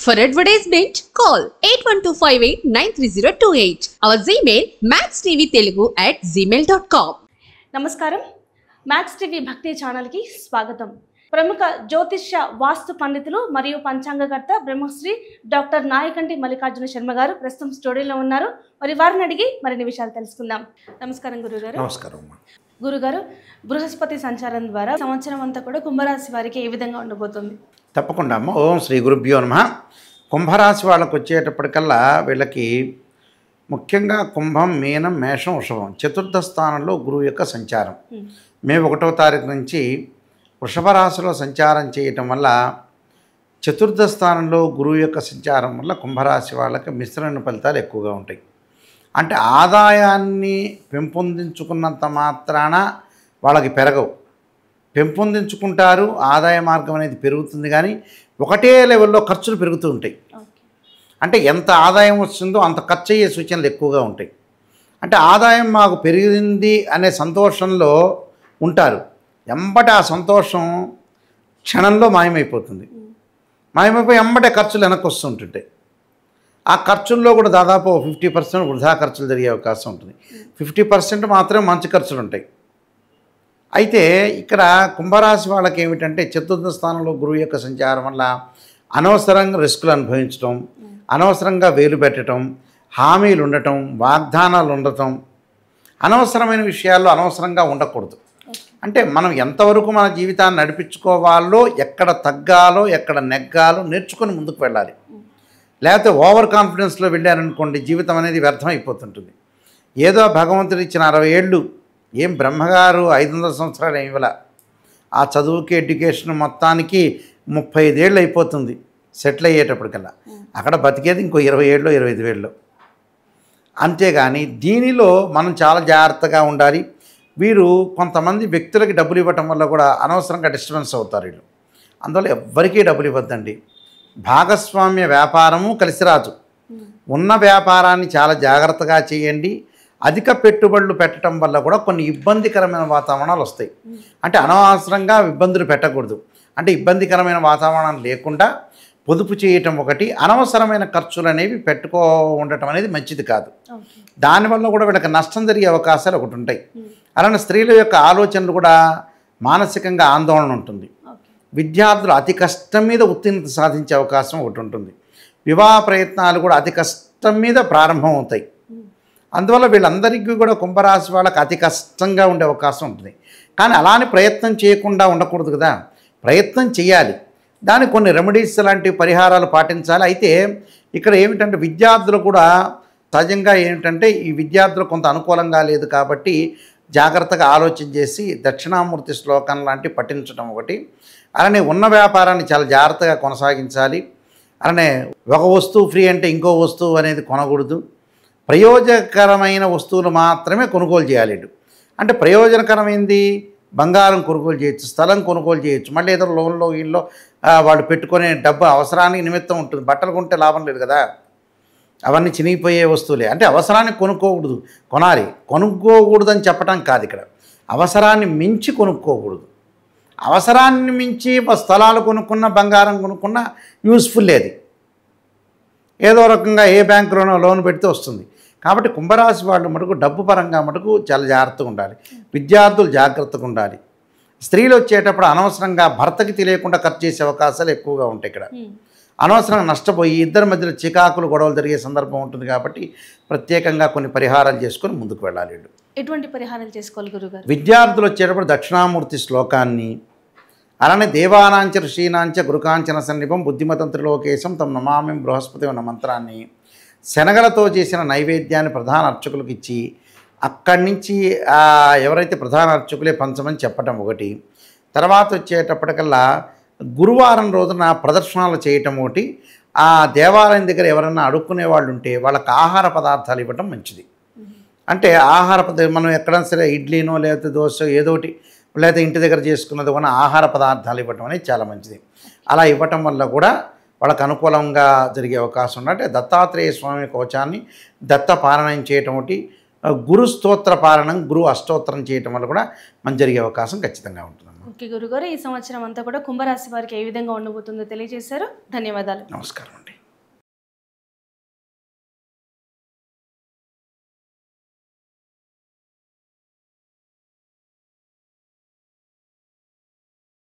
For advertisement, call 8125893028. Our Gmail maxtvtelugu@gmail.com. నమస్కారం. Max TV భక్తి ఛానల్కి స్వాగతం. ప్రముఖ జ్యోతిష్య వాస్తు పండితులు మరియు పంచాంగకర్త బ్రహ్మశ్రీ డాక్టర్ నాయకంటి మల్లికార్జున శర్మ గారు ప్రస్తుతం స్టూడియోలో ఉన్నారు. మరి వారిని అడిగి మరిన్ని విషయాలు తెలుసుకుందాం. నమస్కారం గురుగారు. నమస్కారం. గురుగారు, బృహస్పతి సంచారం ద్వారా సంవత్సరం అంతా కూడా కుంభరాశి వారికి ఏ విధంగా ఉండబోతుంది? తప్పకుండా అమ్మ. ఓం శ్రీ గురుభ్యో నమః. కుంభరాశి వాళ్ళకు వచ్చేటప్పటికల్లా వీళ్ళకి ముఖ్యంగా కుంభం, మీనం, మేషం, వృషభం చతుర్థ స్థానంలో గురువు యొక్క సంచారం. మే 1వ తారీఖు నుంచి వృషభ రాశిలో సంచారం చేయటం వల్ల చతుర్థ స్థానంలో గురువు యొక్క సంచారం వల్ల కుంభరాశి వాళ్ళకి మిశ్రమ ఫలితాలు ఎక్కువగా ఉంటాయి. అంటే ఆదాయాన్ని పెంపొందించుకున్నంత మాత్రాన వాళ్ళకి పెరగవు. పెంపొందించుకుంటారు, ఆదాయ మార్గం అనేది పెరుగుతుంది, కానీ ఒకటే లెవెల్లో ఖర్చులు పెరుగుతూ ఉంటాయి. అంటే ఎంత ఆదాయం వస్తుందో అంత ఖర్చు అయ్యే సూచనలు ఎక్కువగా ఉంటాయి. అంటే ఆదాయం మాకు పెరిగింది అనే సంతోషంలో ఉంటారు, ఎంబట ఆ సంతోషం క్షణంలో మాయమైపోతుంది. మాయమైపోయి ఎంబటే ఖర్చులు వెనక్కి వస్తుంటుంటాయి. ఆ ఖర్చుల్లో కూడా దాదాపు 50% వృధా ఖర్చులు జరిగే అవకాశం ఉంటుంది. 50% మాత్రమే మంచి ఖర్చులు ఉంటాయి. అయితే ఇక్కడ కుంభరాశి వాళ్ళకి ఏమిటంటే చతుర్థ స్థానంలో గురువు యొక్క సంచారం వల్ల అనవసరంగా రిస్కులు అనుభవించడం, అనవసరంగా వేలు పెట్టడం, హామీలు ఉండటం, వాగ్దానాలు ఉండటం, అనవసరమైన విషయాల్లో అనవసరంగా ఉండకూడదు. అంటే మనం ఎంతవరకు మన జీవితాన్ని నడిపించుకోవాలో, ఎక్కడ తగ్గాలో, ఎక్కడ నెగ్గాలో నేర్చుకొని ముందుకు వెళ్ళాలి. లేకపోతే ఓవర్ కాన్ఫిడెన్స్లో వెళ్ళారనుకోండి, జీవితం అనేది వ్యర్థం అయిపోతుంటుంది. ఏదో భగవంతుడు ఇచ్చిన 60 ఏళ్ళు, ఏం బ్రహ్మగారు 500 సంవత్సరాలు ఏమిలా, ఆ చదువుకి ఎడ్యుకేషన్ మొత్తానికి 35 ఏళ్ళు అయిపోతుంది సెటిల్ అయ్యేటప్పటికల్లా. అక్కడ బతికేది ఇంకో 20 ఏళ్ళు 25 ఏళ్ళు. అంతేగాని దీనిలో మనం చాలా జాగ్రత్తగా ఉండాలి. వీరు కొంతమంది వ్యక్తులకి డబ్బులు ఇవ్వటం వల్ల కూడా అనవసరంగా డిస్టర్బెన్స్ అవుతారు వీళ్ళు. అందువల్ల ఎవ్వరికీ డబ్బులు ఇవ్వద్దండి. భాగస్వామ్య వ్యాపారము కలిసి రాదు. ఉన్న వ్యాపారాన్ని చాలా జాగ్రత్తగా చేయండి. అధిక పెట్టుబడులు పెట్టడం వల్ల కూడా కొన్ని ఇబ్బందికరమైన వాతావరణాలు వస్తాయి. అంటే అనవసరంగా ఇబ్బందులు పెట్టకూడదు. అంటే ఇబ్బందికరమైన వాతావరణం లేకుండా పొదుపు చేయటం ఒకటి, అనవసరమైన ఖర్చులు అనేవి పెట్టుకో ఉండటం అనేది మంచిది కాదు. దానివల్ల కూడా వీళ్ళకి నష్టం జరిగే అవకాశాలు ఒకటి ఉంటాయి. అలానే స్త్రీల యొక్క ఆలోచనలు కూడా మానసికంగా ఆందోళన ఉంటుంది. విద్యార్థులు అతి కష్టం మీద ఉత్తీర్ణత సాధించే అవకాశం ఒకటి ఉంటుంది. వివాహ ప్రయత్నాలు కూడా అతి కష్టం మీద ప్రారంభం అవుతాయి. అందువల్ల వీళ్ళందరికీ కూడా కుంభరాశి వాళ్ళకి అతి కష్టంగా ఉండే అవకాశం ఉంటుంది. కానీ అలానే ప్రయత్నం చేయకుండా ఉండకూడదు కదా, ప్రయత్నం చేయాలి. దానికి కొన్ని రెమెడీస్ లాంటి పరిహారాలు పాటించాలి. అయితే ఇక్కడ ఏమిటంటే విద్యార్థులు కూడా సహజంగా ఏమిటంటే ఈ విద్యార్థులు కొంత అనుకూలంగా లేదు కాబట్టి జాగ్రత్తగా ఆలోచన చేసి దక్షిణామూర్తి శ్లోకం లాంటి పఠించడం ఒకటి. అలానే ఉన్న వ్యాపారాన్ని చాలా జాగ్రత్తగా కొనసాగించాలి. అలానే ఒక వస్తువు ఫ్రీ అంటే ఇంకో వస్తువు అనేది కొనకూడదు. ప్రయోజనకరమైన వస్తువులు మాత్రమే కొనుగోలు చేయాలి. అంటే ప్రయోజనకరమైంది బంగారం కొనుగోలు చేయొచ్చు, స్థలం కొనుగోలు చేయొచ్చు. మళ్ళీ ఏదో లోన్లో ఇల్లో వాళ్ళు పెట్టుకునే డబ్బు అవసరానికి నిమిత్తం ఉంటుంది. బట్టలు కొంటే లాభం లేదు కదా, అవన్నీ చినిగిపోయే వస్తువులే. అంటే అవసరానికి కొనుక్కోకూడదు, కొనాలి. కొనుక్కోకూడదని చెప్పడం కాదు, ఇక్కడ అవసరాన్ని మించి కొనుక్కోకూడదు. అవసరాన్ని మించి స్థలాలు కొనుక్కున్న, బంగారం కొనుక్కున్న యూస్ఫుల్ లేదు. ఏదో రకంగా ఏ బ్యాంకులోనో లోన్ పెడితే వస్తుంది. కాబట్టి కుంభరాశి వాళ్ళు మటుకు డబ్బు పరంగా మటుకు చాలా జాగ్రత్తగా ఉండాలి. విద్యార్థులు జాగ్రత్తగా ఉండాలి. స్త్రీలు వచ్చేటప్పుడు అనవసరంగా భర్తకి తెలియకుండా ఖర్చు చేసే అవకాశాలు ఎక్కువగా ఉంటాయి. ఇక్కడ అనవసరంగా నష్టపోయి ఇద్దరి మధ్యలో చికాకులు, గొడవలు జరిగే సందర్భం ఉంటుంది. కాబట్టి ప్రత్యేకంగా కొన్ని పరిహారాలు చేసుకొని ముందుకు వెళ్ళాలి. ఎటువంటి పరిహారాలు చేసుకోవాలి గురుగారు? విద్యార్థులు వచ్చేటప్పుడు దక్షిణామూర్తి శ్లోకాన్ని, అలానే దేవానాంచ ఋషీనాంచ గురుకాంచన సన్నిపం బుద్ధిమతం త్రిలోకేశం తం నమామి బృహస్పతి ఉన్న మంత్రాన్ని శనగలతో చేసిన నైవేద్యాన్ని ప్రధాన అర్చకులకు ఇచ్చి అక్కడి నుంచి ఎవరైతే ప్రధాన అర్చకులే పంచమని చెప్పటం ఒకటి. తర్వాత వచ్చేటప్పటికల్లా గురువారం రోజున ప్రదర్శనలు చేయటం ఒకటి. ఆ దేవాలయం దగ్గర ఎవరన్నా అడుక్కునే వాళ్ళు ఉంటే వాళ్ళకి ఆహార పదార్థాలు ఇవ్వటం మంచిది. అంటే ఆహార మనం ఎక్కడైనా సరే ఇడ్లీనో లేకపోతే దోశ ఏదోటి, లేకపోతే ఇంటి దగ్గర చేసుకున్నది కూడా ఆహార పదార్థాలు ఇవ్వటం అనేది చాలా మంచిది. అలా ఇవ్వటం వల్ల కూడా వాళ్ళకు అనుకూలంగా జరిగే అవకాశం ఉంది. అంటే దత్తాత్రేయ స్వామి కవచాన్ని దత్త పారాయణం చేయటం ఒకటి, గురు స్తోత్ర పారాయణం, గురు అష్టోత్తరం చేయటం వల్ల కూడా మంచి జరిగే అవకాశం ఖచ్చితంగా ఉంటుంది. ఓకే గురుగారు, ఈ సంవత్సరం అంతా కూడా కుంభరాశి వారికి ఏ విధంగా ఉండబోతుందో తెలియజేశారు. ధన్యవాదాలు. నమస్కారం.